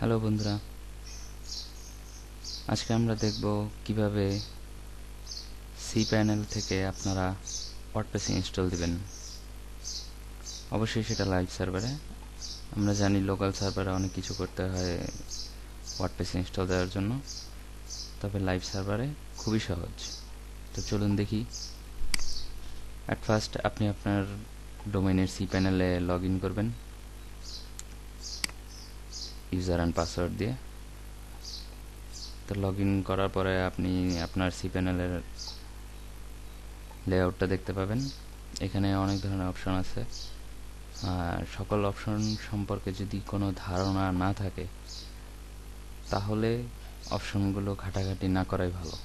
Hello বন্ধুরা, আজকে আমরা দেখব কিভাবে cpanel থেকে আপনারা ওয়ার্ডপ্রেস ইনস্টল দিবেন। অবশ্যই সেটা লাইভ সার্ভারে। আমরা জানি লোকাল সার্ভারে অনেক কিছু করতে হয় ওয়ার্ডপ্রেস ইনস্টল দেওয়ার জন্য, তবে লাইভ সার্ভারে খুবই সহজ। তো চলুন দেখি। অ্যাট ফার্স্ট আপনি আপনার ডোমেইনের cpanel-এ লগ ইন করবেন ইউজার অ্যান্ড পাসওয়ার্ড দিয়ে। তো লগ ইন করার পরে আপনি আপনার cpanel-এর লেআউটটা দেখতে পাবেন। এখানে অনেক ধরনের অপশন আছে। সকল অপশন সম্পর্কে যদি কোনো ধারণা না থাকে তাহলে অপশনগুলো ঘাটাঘাটি না করাই ভালো।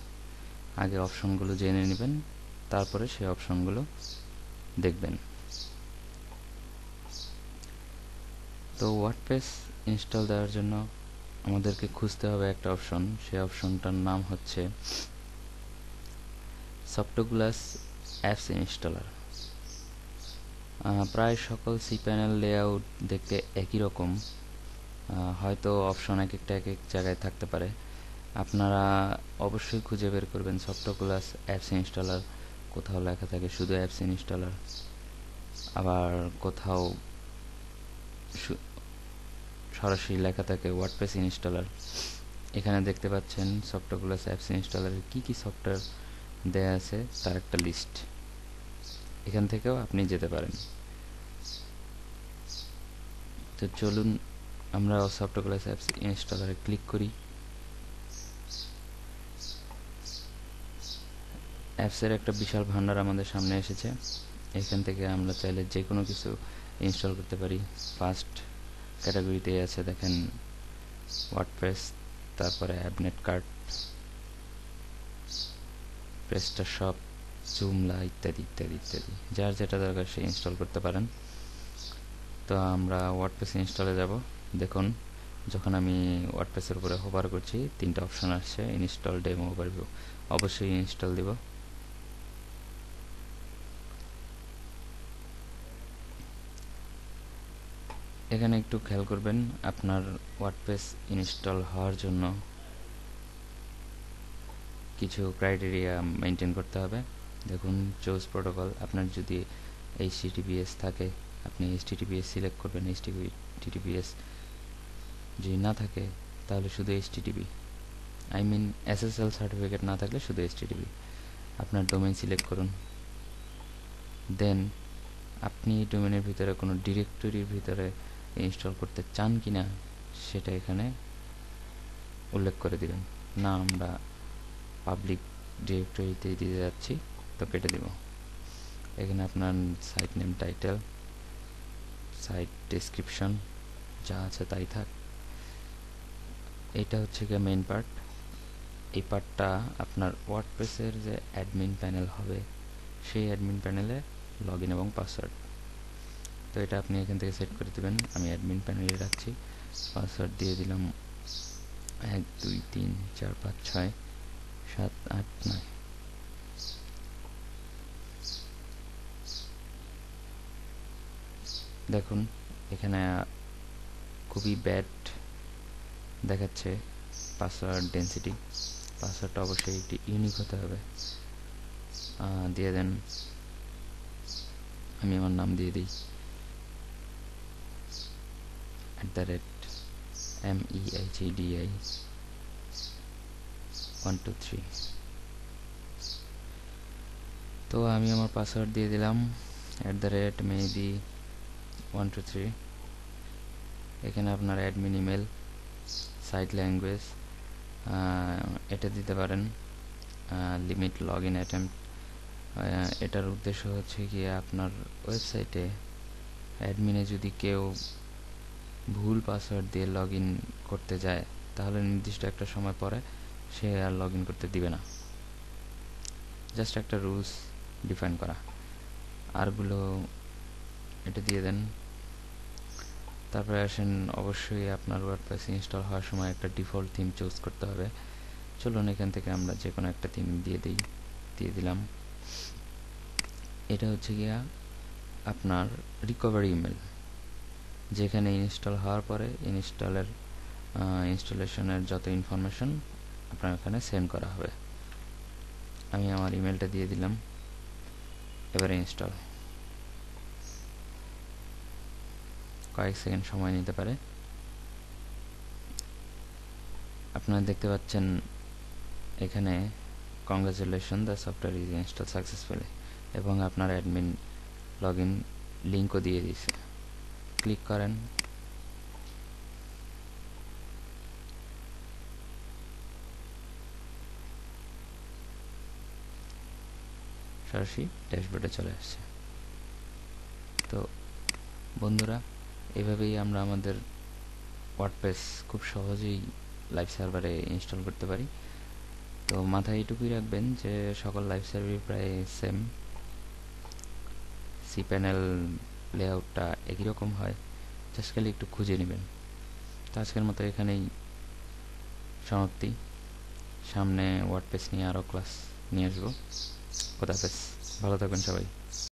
আগে অপশনগুলো জেনে নেবেন, তারপরে সেই অপশনগুলো দেখবেন। তো ওয়ার্ডপ্রেস ইনস্টল দেওয়ার জন্য আমাদেরকে খুঁজতে হবে একটা অপশন। সেই অপশনটার নাম হচ্ছে সফটওয়্যার অ্যাপস ইনস্টলার। প্রায় সকল cpanel লেআউট দেখতে একই রকম, হয়তো অপশন এক এক জায়গায় থাকতে পারে। আপনারা অবশ্যই খুঁজে বের করবেন সফটওয়্যার অ্যাপস ইনস্টলার। কোথাও লেখা থাকে শুধু অ্যাপস ইনস্টলার, আবার কোথাও সরাসরি লেখা থাকে ওয়ার্ডপ্রেস ইনস্টলার। এখানে দেখতে পাচ্ছেন সফটওয়্যার অ্যাপস ইনস্টলারের কি কি সফটওয়্যার দেয়া আছে তার একটা লিস্ট। এখান থেকেও আপনি যেতে পারেন। তো চলুন আমরা সফটওয়্যার অ্যাপস ইনস্টলারে ক্লিক করি। অ্যাপসের একটা বিশাল ভান্ডার আমাদের সামনে এসেছে। এখান থেকে আমরা চাইলে যে কোনো কিছু ইনস্টল করতে পারি। ফার্স্ট ক্যাটাগরিতে আছে দেখেন ওয়ার্ডপ্রেস, তারপরে অ্যাপনেট কার্ড, প্রেস্টাশপ, জুমলা ইত্যাদি ইত্যাদি ইত্যাদি। যার যেটা দরকার সে ইনস্টল করতে পারেন। তো আমরা ওয়ার্ডপ্রেস ইনস্টলে যাব। দেখুন যখন আমি ওয়ার্ডপ্রেসের উপরে হোভার করছি 3টা অপশন আসছে, ইনস্টল, ডেমো, ওভারভিউ। অবশ্যই ইনস্টল দিব। এখানে একটু খেয়াল করবেন, আপনার ওয়ার্ডপ্রেস ইনস্টল হওয়ার জন্য কিছু ক্রাইটেরিয়া মেনটেন করতে হবে। দেখুন চুজ প্রোটোকল, আপনার যদি HTTPS থাকে আপনি HTTPS সিলেক্ট করবেন। HTTPS যদি না থাকে তাহলে শুধু HTTP, SSL সার্টিফিকেট না থাকলে শুধু HTTP। আপনার ডোমেইন সিলেক্ট করুন। দেন আপনি ডোমেইনের ভিতরে কোনো ডিরেক্টরির ভিতরে ইনস্টল করতে চান কিনা সেটা এখানে উল্লেখ করে দিবেন। না, আমরা পাবলিক ডিরেক্টরিতে দিতে যাচ্ছি, তো কেটে দেব। এখানে আপনার site name, title, site description যা আছে তাই থাক। এটা হচ্ছে গিয়ে মেইন পার্ট। এই পার্টটা আপনার ওয়ার্ডপ্রেসের যে অ্যাডমিন প্যানেল হবে সেই অ্যাডমিন প্যানেলে লগ ইন এবং পাসওয়ার্ড। তো এটা আপনি এখান থেকে সেট করে দেবেন। আমি অ্যাডমিন প্যানেলে রাখছি। পাসওয়ার্ড দিয়ে দিলাম 1 2 3 4 5 6 7 8 9। দেখুন এখানে খুবই ব্যাড দেখাচ্ছে পাসওয়ার্ড ডেন্সিটি। পাসওয়ার্ডটা অবশ্যই একটি ইউনিক হতে হবে। দিয়ে দেন, আমি আমার নাম দিয়ে দিই @MEHEDI123। তো আমি আমার পাসওয়ার্ড দিয়ে দিলাম @MEHEDI123। এখানে আপনার অ্যাডমিন ইমেল, সাইট ল্যাঙ্গুয়েজ এটা দিতে পারেন। লিমিট লগ ইন অ্যাটেম্প্ট, এটার উদ্দেশ্য হচ্ছে কি আপনার ওয়েবসাইটে অ্যাডমিনে যদি কেউ ভুল পাসওয়ার্ড দিয়ে লগ ইন করতে যায় তাহলে নির্দিষ্ট একটা সময় পরে সে আর লগ ইন করতে দিবে না। জাস্ট একটা রুলস ডিফাইন করা। আরগুলো এটা দিয়ে দেন। তারপরে আসেন, অবশ্যই আপনার ওয়ার্ডপ্রেস ইনস্টল হওয়ার সময় একটা ডিফল্ট থিম চুজ করতে হবে। চলুন এখান থেকে আমরা যে কোনো একটা থিম দিয়ে দিলাম। এটা হচ্ছে গিয়া আপনার রিকভারি ইমেল, যেখানে ইনস্টল হওয়ার পরে ইনস্টলের ইনস্টলেশনের যত ইনফরমেশন আপনার এখানে সেন্ড করা হবে। আমি আমার ইমেলটা দিয়ে দিলাম, এবারে ইনস্টল। কয়েক সেকেন্ড সময় নিতে পারে। আপনারা দেখতে পাচ্ছেন এখানে congratulation, the software is install successfully, এবং আপনার অ্যাডমিন লগইন লিঙ্কও দিয়ে দিয়েছে। ক্লিক করেন। সরাসরি ড্যাশবোর্ডে চলে আসছে। তো বন্ধুরা, এভাবেই আমরা আমাদের ওয়ার্ডপ্রেস খুব সহজেই লাইভ সার্ভারে ইনস্টল করতে পারি। তো মাথায় এইটুকুই রাখবেন যে সকল লাইভ সার্ভারই প্রায় সেম, cpanel লেআউটটা একই রকম হয়, জাস্ট খালি একটু খুঁজে নেবেন। তো আজকের মতো এখানেই সমাপ্তি। সামনে ওয়ার্ডপ্রেস নিয়ে আরও ক্লাস নিয়ে আসবো। খোদা হাফেজ, ভালো থাকবেন সবাই।